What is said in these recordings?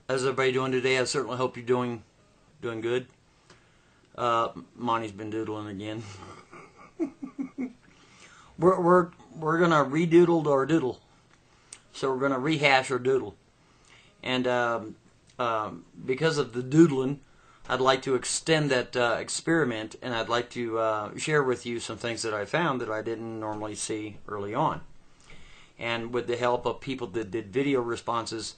How's everybody doing today? I certainly hope you're doing good. Monty's been doodling again. we're gonna redoodle our doodle, so we're gonna rehash our doodle, and because of the doodling, I'd like to extend that experiment, and I'd like to share with you some things that I found that I didn't normally see early on, and with the help of people that did video responses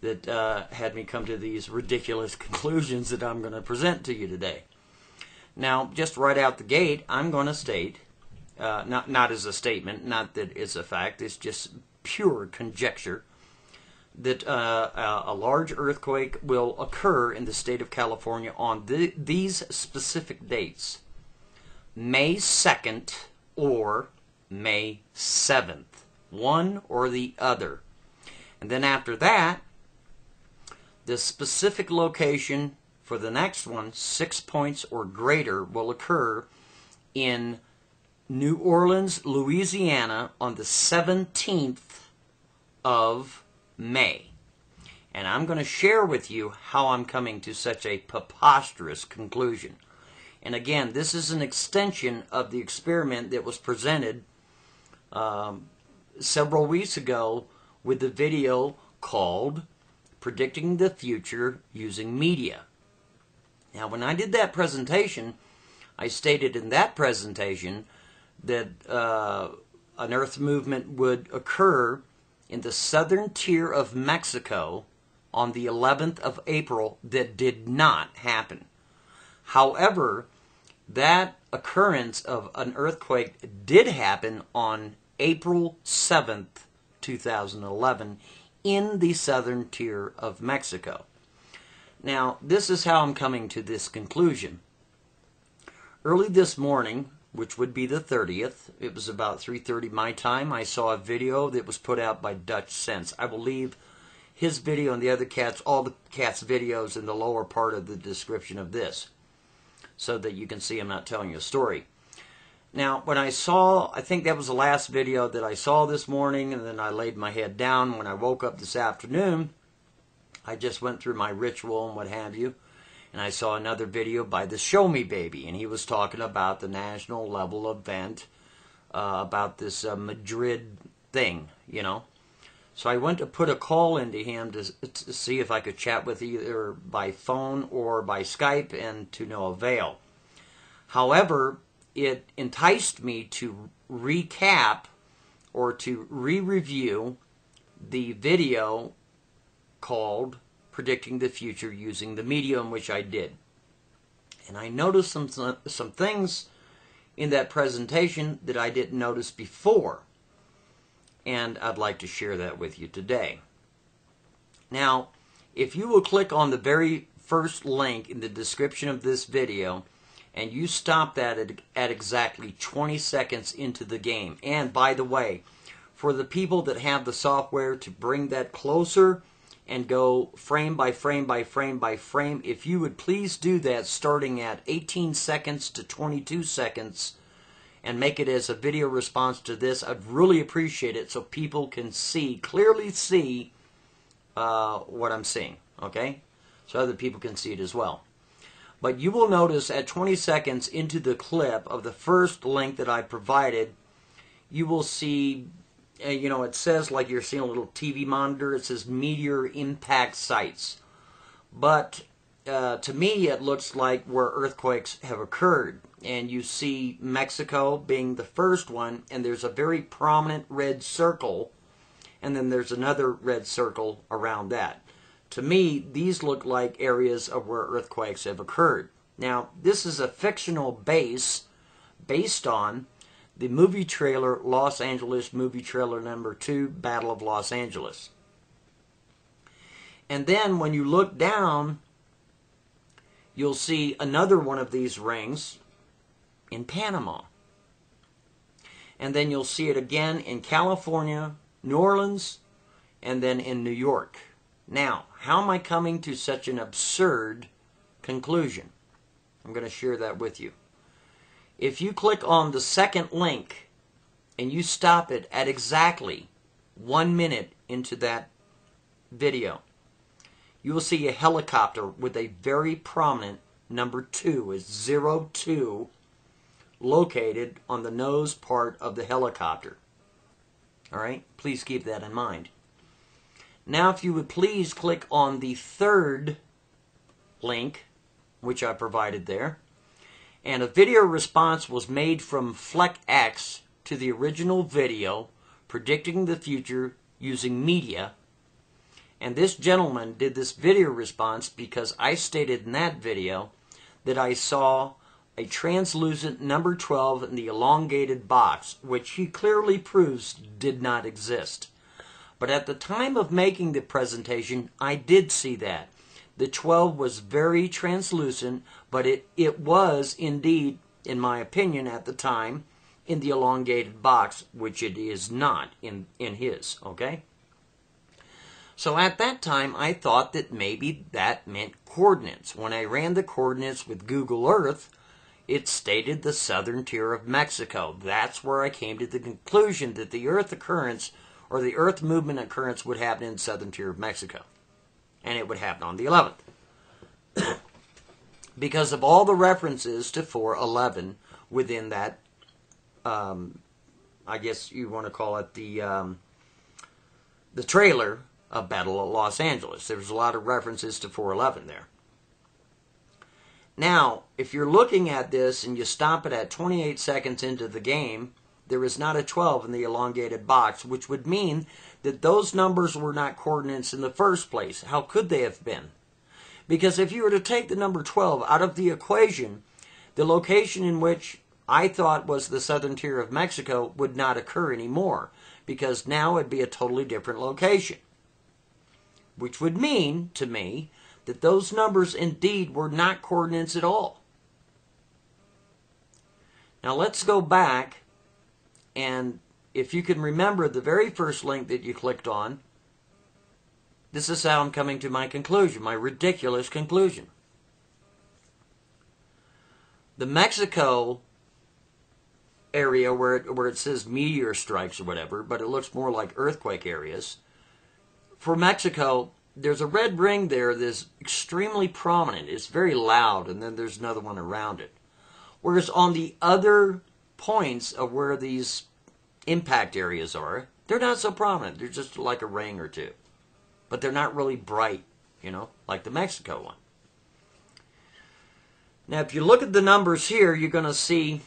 that had me come to these ridiculous conclusions that I'm going to present to you today. Now, just right out the gate, I'm going to state, not as a statement, not that it's a fact, it's just pure conjecture, that a large earthquake will occur in the state of California on these specific dates, May 2nd or May 7th, one or the other. And then after that, the specific location for the next one, 6 points or greater, will occur in New Orleans, Louisiana on the 17th of May. And I'm going to share with you how I'm coming to such a preposterous conclusion. And again, this is an extension of the experiment that was presented several weeks ago with the video called Predicting the Future Using Media. Now, when I did that presentation, I stated in that presentation that an earth movement would occur in the southern tier of Mexico on the 11th of April. That did not happen. However, that occurrence of an earthquake did happen on April 7th, 2011, in the southern tier of Mexico. Now, this is how I'm coming to this conclusion. Early this morning, which would be the 30th, it was about 3:30 my time, I saw a video that was put out by Dutch Sense. I will leave his video and the other cats, all the cats' videos in the lower part of the description of this, so that you can see I'm not telling you a story. Now, when I saw, I think that was the last video that I saw this morning, and then I laid my head down. When I woke up this afternoon, I just went through my ritual and what have you, and I saw another video by the Show Me Baby, and he was talking about the national level event, about this Madrid thing, you know. So I went to put a call into him to see if I could chat with either by phone or by Skype, and to no avail. However, it enticed me to recap or to re-review the video called Predicting the Future Using the Medium, which I did. And I noticed some things in that presentation that I didn't notice before. And I'd like to share that with you today. Now, if you will click on the very first link in the description of this video, and you stop that at exactly 20 seconds into the game. And by the way, for the people that have the software to bring that closer and go frame by frame by frame by frame, if you would please do that starting at 18 seconds to 22 seconds and make it as a video response to this, I'd really appreciate it, so people can clearly see what I'm seeing, okay? So other people can see it as well. But you will notice at 20 seconds into the clip of the first link that I provided, you will see, you know, it says, like you're seeing a little TV monitor, it says meteor impact sites. But to me, it looks like where earthquakes have occurred. And you see Mexico being the first one, and there's a very prominent red circle, and then there's another red circle around that. To me, these look like areas of where earthquakes have occurred. Now, this is a fictional base based on the movie trailer, Los Angeles movie trailer number 2, Battle of Los Angeles. And then when you look down, you'll see another one of these rings in Panama. And then you'll see it again in California, New Orleans, and then in New York. Now, how am I coming to such an absurd conclusion? I'm going to share that with you. If you click on the second link and you stop it at exactly 1 minute into that video, you will see a helicopter with a very prominent number 2, is 02, located on the nose part of the helicopter. All right, please keep that in mind. Now, if you would please click on the third link, which I provided there, and a video response was made from FleckX to the original video predicting the future using media. And this gentleman did this video response because I stated in that video that I saw a translucent number 12 in the elongated box, which he clearly proves did not exist. But at the time of making the presentation, I did see that. The 12 was very translucent, but it was indeed, in my opinion at the time, in the elongated box, which it is not in his, okay? So at that time, I thought that maybe that meant coordinates. When I ran the coordinates with Google Earth, it stated the southern tier of Mexico. That's where I came to the conclusion that the Earth occurrence, or the Earth movement occurrence, would happen in the southern tier of Mexico. And it would happen on the 11th. Because of all the references to 411 within that, I guess you want to call it the trailer of Battle of Los Angeles. There's a lot of references to 411 there. Now, if you're looking at this and you stop it at 28 seconds into the game, there is not a 12 in the elongated box, which would mean that those numbers were not coordinates in the first place. How could they have been? Because if you were to take the number 12 out of the equation, the location in which I thought was the southern tier of Mexico would not occur anymore, because now it'd be a totally different location. Which would mean, to me, that those numbers indeed were not coordinates at all. Now let's go back, and if you can remember the very first link that you clicked on, this is how I'm coming to my conclusion, my ridiculous conclusion. The Mexico area where it says meteor strikes or whatever, but it looks more like earthquake areas. For Mexico, there's a red ring there that's extremely prominent. It's very loud, and then there's another one around it. Whereas on the other points of where these impact areas are, they're not so prominent. They're just like a ring or two. But they're not really bright, you know, like the Mexico one. Now, if you look at the numbers here, you're going to see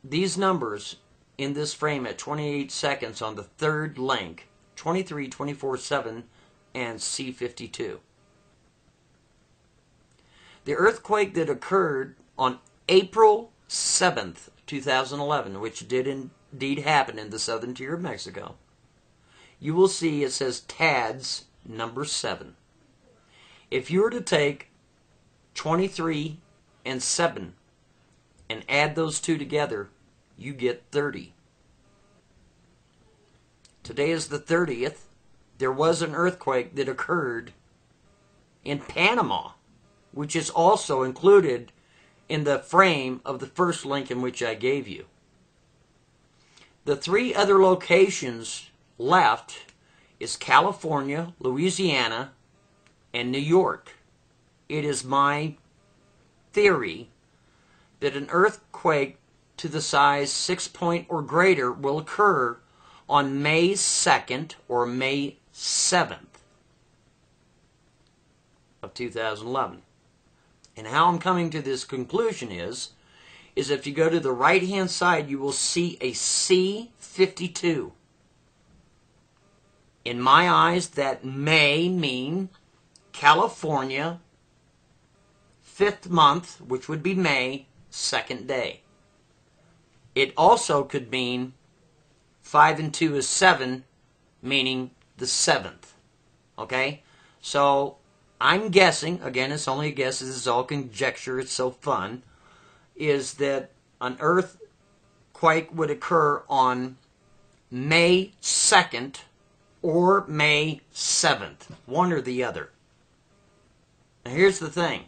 these numbers in this frame at 28 seconds on the third link, 23, 24, 7, and C52. The earthquake that occurred on April 7th, 2011, which did indeed happen in the southern tier of Mexico, you will see it says TADS number 7. If you were to take 23 and 7 and add those two together, you get 30. Today is the 30th. There was an earthquake that occurred in Panama, which is also included in the frame of the first link in which I gave you. The three other locations left is California, Louisiana, and New York. It is my theory that an earthquake to the size 6 point or greater will occur on May 2nd or May 7th of 2011. And how I'm coming to this conclusion is if you go to the right-hand side, you will see a C52. In my eyes, that may mean California, 5th month, which would be May, 2nd day. It also could mean 5 and 2 is 7, meaning the 7th. Okay? So, I'm guessing, again, it's only a guess, this is all conjecture, it's so fun, is that an earthquake would occur on May 2nd or May 7th, one or the other. Now here's the thing.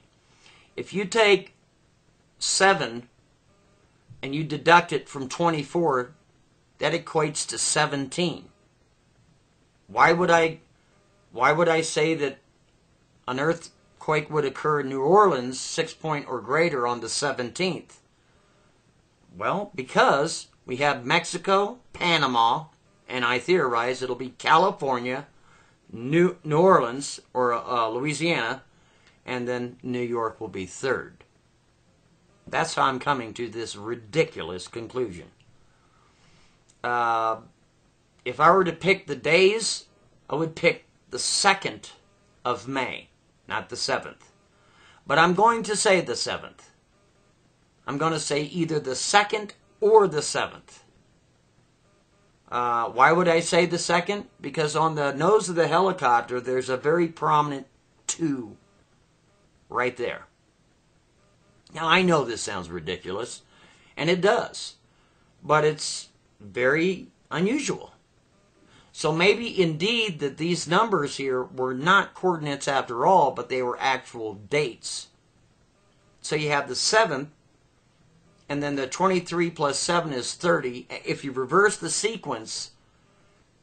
If you take 7 and you deduct it from 24, that equates to 17. Why would I say that an earthquake would occur in New Orleans 6 or greater on the 17th? Well, because we have Mexico, Panama, and I theorize it'll be California, New Orleans, or Louisiana, and then New York will be third. That's how I'm coming to this ridiculous conclusion. If I were to pick the days, I would pick the 2nd of May, not the 7th. But I'm going to say the 7th. I'm going to say either the 2nd or the 7th. Why would I say the 2nd? Because on the nose of the helicopter, there's a very prominent 2 right there. Now, I know this sounds ridiculous, and it does, but it's very unusual. So maybe indeed that these numbers here were not coordinates after all, but they were actual dates. So you have the 7th, and then the 23 plus 7 is 30. If you reverse the sequence,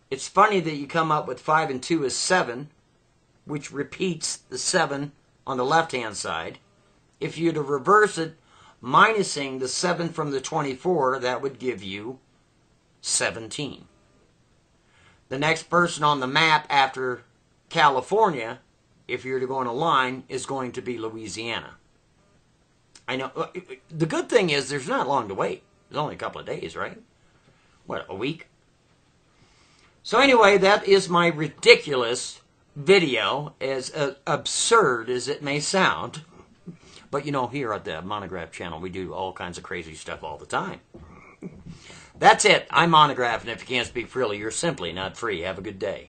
it's funny that you come up with 5 and 2 is 7, which repeats the 7 on the left-hand side. If you were to reverse it, minusing the 7 from the 24, that would give you 17. The next person on the map after California, if you were to go on a line, is going to be Louisiana. I know. The good thing is there's not long to wait. There's only a couple of days, right? What, a week? So anyway, that is my ridiculous video, as absurd as it may sound. But you know, here at the Monograph channel, we do all kinds of crazy stuff all the time. That's it. I'm Monograph, and if you can't speak freely, you're simply not free. Have a good day.